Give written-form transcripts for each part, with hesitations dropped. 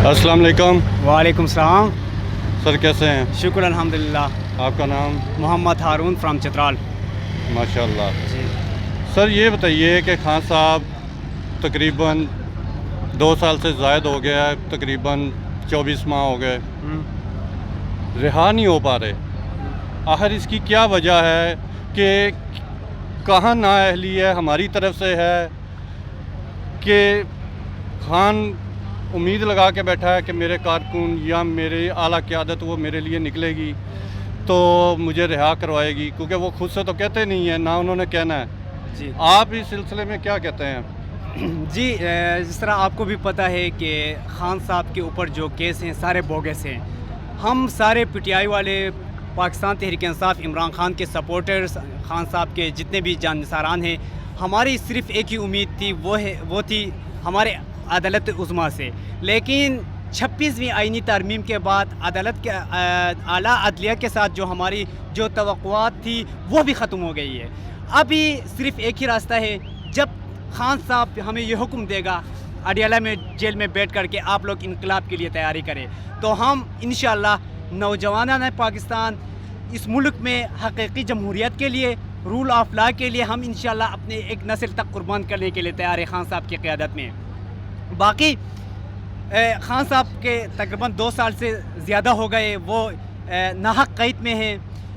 अस्सलाम वालेकुम। वालेकुम सलाम। सर कैसे हैं? शुक्र अल्हम्दुलिल्लाह। आपका नाम? मोहम्मद हारून फ्राम चित्राल। माशाल्लाह। जी सर ये बताइए कि खान साहब तकरीबन 2 साल से ज़ायद हो गया है, तकरीबन 24 माह हो गए, रिहा नहीं हो पा रहे। आखिर इसकी क्या वजह है कि कहाँ नाअहली है हमारी तरफ से है कि खान उम्मीद लगा के बैठा है कि मेरे कारकुन या मेरी आला क़यादत वो मेरे लिए निकलेगी तो मुझे रिहा करवाएगी, क्योंकि वो खुद से तो कहते नहीं है, ना उन्होंने कहना है। जी आप इस सिलसिले में क्या कहते हैं? जी जिस तरह आपको भी पता है कि खान साहब के ऊपर जो केस हैं सारे बोगस हैं। हम सारे पीटीआई वाले, पाकिस्तान तहरीक इंसाफ, इमरान खान के सपोर्टर्स, खान साहब के जितने भी जानसारान हैं, हमारी सिर्फ़ एक ही उम्मीद थी, वो थी हमारे अदालत उज़्मा से। लेकिन 26वीं आईनी तरमीम के बाद अदालत के आला अदलिया के साथ जो हमारी जो तवक्कुआत थी वो भी ख़त्म हो गई है। अभी सिर्फ़ एक ही रास्ता है, जब खान साहब हमें ये हुक्म देगा अडियाला में जेल में बैठ कर के आप लोग इनकलाब के लिए तैयारी करें, तो हम इंशाअल्लाह नौजवानान पाकिस्तान, इस मुल्क में हकीकी जमहूरियत के लिए, रूल ऑफ लॉ के लिए हम इंशाअल्लाह अपने एक नस्ल तक कुर्बान करने के लिए तैयार है खान साहब की क़यादत में। बाकी खान साहब के तकरीबन 2 साल से ज़्यादा हो गए वो नाहक क़ैद में हैं।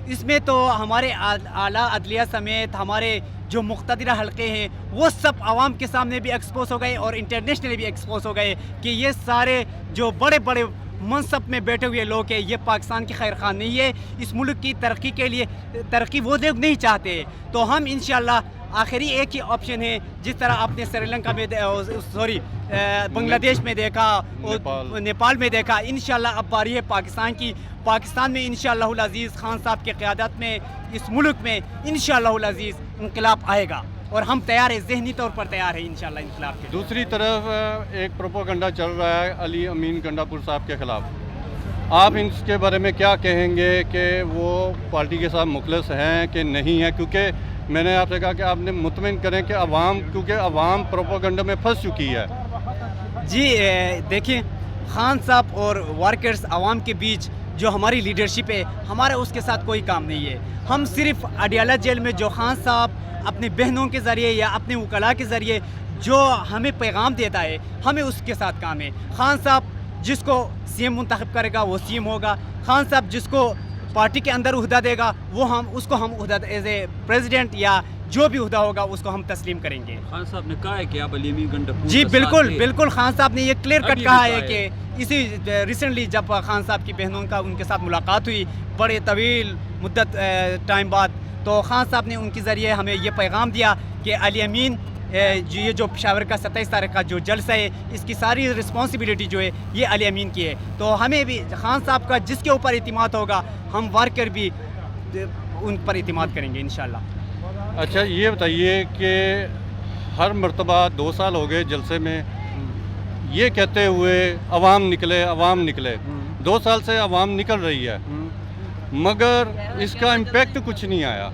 इसमें तो हमारे आला अदलिया समेत हमारे जो मुक़्तदिरा हल्के हैं वो सब आवाम के सामने भी एक्सपोज हो गए और इंटरनेशनली भी एक्सपोज हो गए कि ये सारे जो बड़े बड़े मनसब में बैठे हुए लोग हैं ये पाकिस्तान की खैर खान नहीं है, इस मुल्क की तरक्की के लिए तरक्की वो लोग नहीं चाहते। तो हम इंशाअल्लाह आखिरी एक ही ऑप्शन है, जिस तरह आपने श्रीलंका में बांग्लादेश में देखा और नेपाल में देखा, इंशाअल्लाह अब बारी है पाकिस्तान की। पाकिस्तान में इंशाअल्लाहुल अज़ीज़ खान साहब की क़यादत में इस मुल्क में इंशाअल्लाहुल अज़ीज़ इनकलाब आएगा और हम तैयार हैं, ज़हनी तौर पर तैयार हैं इंशाअल्लाह इनकलाब के। दूसरी तरफ एक प्रोपोगंडा चल रहा है अली अमीन गंडापुर साहब के ख़िलाफ़। आप इसके बारे में क्या कहेंगे कि वो पार्टी के साथ मुखलिस हैं कि नहीं है? क्योंकि मैंने आपसे कहा कि आपने मुतमिन करें कि अवाम, क्योंकि अवाम प्रोपोगंडा में फंस चुकी है। जी देखिए, खान साहब और वर्कर्स आवाम के बीच जो हमारी लीडरशिप है, हमारा उसके साथ कोई काम नहीं है। हम सिर्फ अडियाला जेल में जो खान साहब अपने बहनों के ज़रिए या अपने वकला के ज़रिए जो हमें पैगाम देता है, हमें उसके साथ काम है। खान साहब जिसको सीएम मुंतखब करेगा वो सीएम होगा। खान साहब जिसको पार्टी के अंदर उहदा देगा वो उसको हम उहदा एज ए प्रेसिडेंट या जो भी उहदा होगा उसको हम तस्लीम करेंगे। खान साहब ने कहा है कि आप अली अमीन गंडापुर जी का बिल्कुल साथ बिल्कुल, खान साहब ने ये क्लियर कट अभी कहा भी है कहा कि इसी रिसेंटली जब खान साहब की बहनों का उनके साथ मुलाकात हुई बड़े तवील मुद्दत टाइम बाद, तो खान साहब ने उनके ज़रिए हमें ये पैगाम दिया कि अली अमीन ये जो पेशावर का 27 तारीख का जो जलसा है, इसकी सारी रिस्पॉन्सिबिलिटी जो है ये अली अमीन की है। तो हमें भी खान साहब का जिसके ऊपर इतिमाद होगा, हम वर्कर भी उन पर इतिमाद करेंगे इंशाअल्लाह। अच्छा ये बताइए कि हर मर्तबा 2 साल हो गए जलसे में ये कहते हुए अवाम निकले 2 साल से अवाम निकल रही है, मगर इसका इम्पेक्ट कुछ नहीं आया।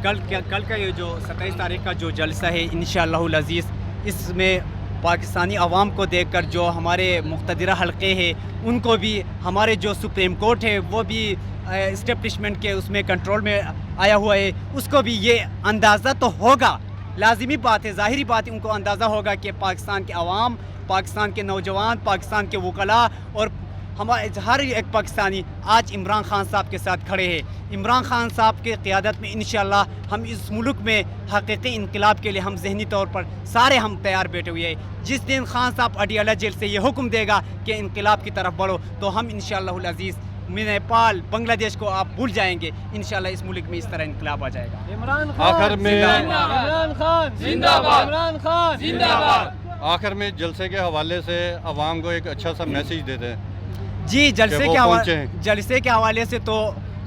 कल का ये जो 27 तारीख का जो जलसा है इंशाअल्लाहुल अज़ीज़, इसमें पाकिस्तानी अवाम को देखकर जो हमारे मुक़्तदिरा हल्के हैं उनको भी, हमारे जो सुप्रीम कोर्ट है वो भी इस्टेब्लिशमेंट के उसमें कंट्रोल में आया हुआ है, उसको भी ये अंदाज़ा तो होगा, लाजिमी बात है, ज़ाहिरी बात है, उनको अंदाज़ा होगा कि पाकिस्तान के अवाम, पाकिस्तान के नौजवान, पाकिस्तान के वकला और हमारे हर एक पाकिस्तानी आज इमरान खान साहब के साथ खड़े हैं। इमरान खान साहब के क़यादत में इंशाअल्लाह हम इस मुल्क में हकीकी इनकलाब के लिए हम ज़हनी तौर पर सारे हम तैयार बैठे हुए हैं। जिस दिन खान साहब अडियाला जेल से ये हुक्म देगा कि इनकलाब की तरफ बढ़ो, तो हम इंशाअल्लाहुल अज़ीज़ नेपाल, बांग्लादेश को आप भूल जाएंगे, इंशाअल्लाह इस मुल्क में इस तरह इनकलाब आ जाएगा। आखिर में इमरान खान जिंदाबाद, इमरान खान जिंदाबाद। आखिर में जलसे के हवाले से अवाम को एक अच्छा सा मैसेज दे दें। जी जलसे कि जलसे के हवाले से तो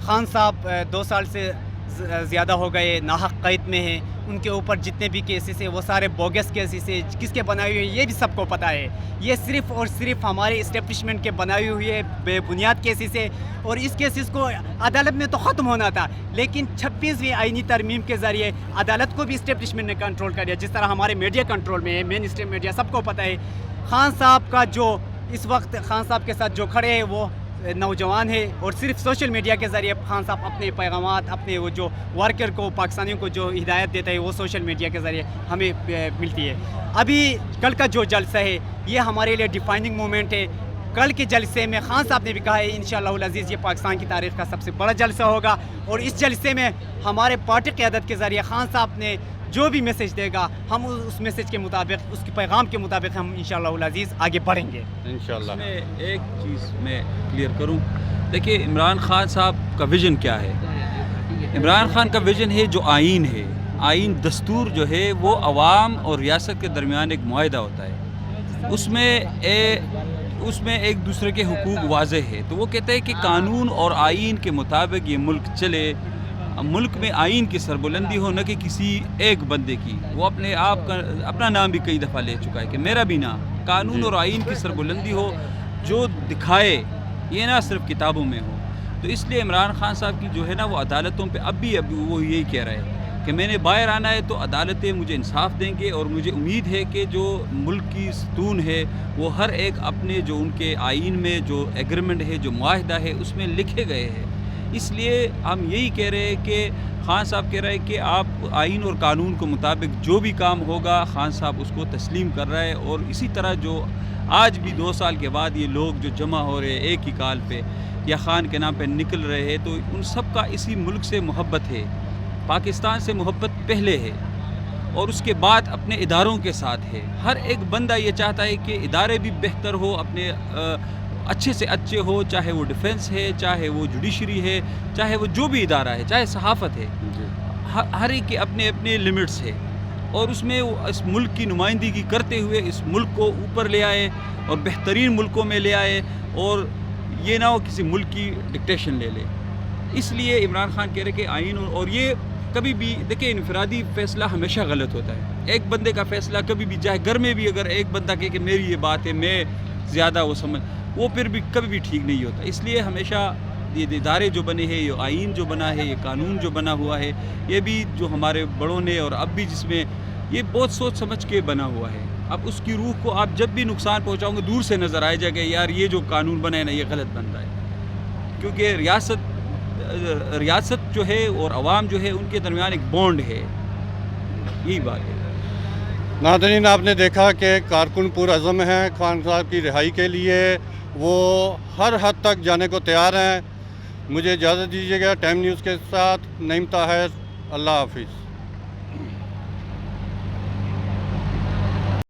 खान साहब 2 साल से ज़्यादा हो गए नाहक क़ैद में हैं। उनके ऊपर जितने भी केसेस हैं वो सारे बोगस केसेस हैं, किसके बनाए हुए ये भी सबको पता है। ये सिर्फ़ और सिर्फ हमारे इस्टेब्लिशमेंट के बनाए हुए बेबुनियाद केसेस है और इस केसेस को अदालत में तो ख़त्म होना था, लेकिन 26वीं आईनी तरमीम के ज़रिए अदालत को भी इस्टेब्लिशमेंट ने कंट्रोल कर दिया, जिस तरह हमारे मीडिया कंट्रोल में है, मेन स्ट्रीम मीडिया, सबको पता है। خان صاحب کا جو اس وقت خان صاحب کے ساتھ جو کھڑے ہیں وہ نوجوان ہے، اور صرف سوشل میڈیا کے ذریعے خان صاحب اپنے پیغامات، اپنے وہ جو ورکر کو، پاکستانیوں کو جو ہدایت دیتا ہے وہ سوشل میڈیا کے ذریعے ہمیں ملتی ہے۔ ابھی کل کا جو جلسہ ہے یہ ہمارے لیے ڈیفائننگ مومنٹ ہے۔ کل کے جلسے میں خان صاحب نے بھی کہا ہے انشاءاللہ العزیز یہ پاکستان کی تاریخ کا سب سے بڑا جلسہ ہوگا، اور اس جلسے میں ہمارے پارٹی قیادت کے ذریعے خان صاحب نے جو بھی میسج دے گا ہم اس میسج کے مطابق، اس کے پیغام کے مطابق ہم انشاءاللہ العزیز آگے بڑھیں گے انشاءاللہ۔ میں ایک چیز میں کلیئر کروں، دیکھیے عمران خان صاحب کا ویژن کیا ہے۔ عمران خان کا ویژن ہے جو آئین ہے، آئین دستور جو ہے وہ عوام اور ریاست کے درمیان ایک معاہدہ ہوتا ہے، اس میں ایک دوسرے کے حقوق واضح ہے۔ تو وہ کہتے ہیں کہ قانون اور آئین کے مطابق یہ ملک چلے، ملک میں آئین کی سربلندی ہو، نہ کہ کسی ایک بندے کی۔ وہ اپنے آپ کا اپنا نام بھی کئی دفعہ لے چکا ہے کہ میرا بھی نام، قانون اور آئین کی سربلندی ہو، جو دکھائے، یہ نہ صرف کتابوں میں ہو۔ تو اس لیے عمران خان صاحب کی جو ہے نا وہ عدالتوں پہ اب بھی وہ یہی کہہ رہے ہیں کہ میں نے باہر آنا ہے تو عدالتیں مجھے انصاف دیں گے، اور مجھے امید ہے کہ جو ملک کی ستون ہے وہ ہر ایک اپنے جو ان کے آئین میں جو ایگریمنٹ ہے، جو معاہدہ ہے، اس میں لکھے گئے ہیں۔ اس لیے ہم یہی کہہ رہے ہیں کہ خان صاحب کہہ رہے ہیں کہ آپ آئین اور قانون کے مطابق جو بھی کام ہوگا خان صاحب اس کو تسلیم کر رہا ہے، اور اسی طرح جو آج بھی 2 سال کے بعد یہ لوگ جو جمع ہو رہے ہیں ایک ہی کال پہ یا خان کے نام پہ نکل رہے ہیں، تو ان سب کا اسی ملک سے محبت ہے، پاکستان سے محبت پہلے ہے، اور اس کے بعد اپنے اداروں کے ساتھ ہے۔ ہر ایک بندہ یہ چاہتا ہے کہ ادارے بھی بہتر ہو، اپنے اچھے سے اچھے ہو، چاہے وہ ڈیفنس ہے، چاہے وہ جوڈیشری ہے، چاہے وہ جو بھی ادارہ ہے، چاہے صحافت ہے، ہر ایک کے اپنے اپنے لمٹس ہے، اور اس میں وہ اس ملک کی نمائندگی کرتے ہوئے اس ملک کو اوپر لے آئے اور بہترین ملکوں میں لے آئے، اور یہ نہ ہو کسی ملک کی ڈکٹیشن لے لے۔ اس لیے عمران خان کہہ رہے کہ آئین اور یہ کبھی بھی دیکھیں انفرادی فیصلہ ہمیشہ غلط ہوتا ہے۔ ایک بندے کا فیصلہ کبھی بھی، چاہے گھر میں بھی اگر ایک بندہ کہے کہ میری یہ بات ہے، میں زیادہ وہ سمجھ، وہ پھر بھی کبھی بھی ٹھیک نہیں ہوتا۔ اس لیے ہمیشہ یہ ادارے جو بنے ہیں، یہ آئین جو بنا ہے، یہ قانون جو بنا ہوا ہے، یہ بھی جو ہمارے بڑوں نے اور اب بھی جس میں یہ بہت سوچ سمجھ کے بنا ہوا ہے۔ اب اس کی روح کو آپ جب بھی نقصان پہنچاؤ گے دور سے نظر آئے جائے گا یار یہ جو قانون بنا ہے نا یہ غلط بن رہا ہے، کیونکہ ریاست جو ہے اور عوام جو ہے ان کے درمیان ایک بانڈ ہے، یہی بات ہے۔ ناظرین، آپ نے دیکھا کہ کارکن پرعزم ہیں خان صاحب کی رہائی کے لیے، وہ ہر حد تک جانے کو تیار ہیں۔ مجھے اجازت دیجیے گا، ٹائم نیوز کے ساتھ نعیم طاہر، اللہ حافظ۔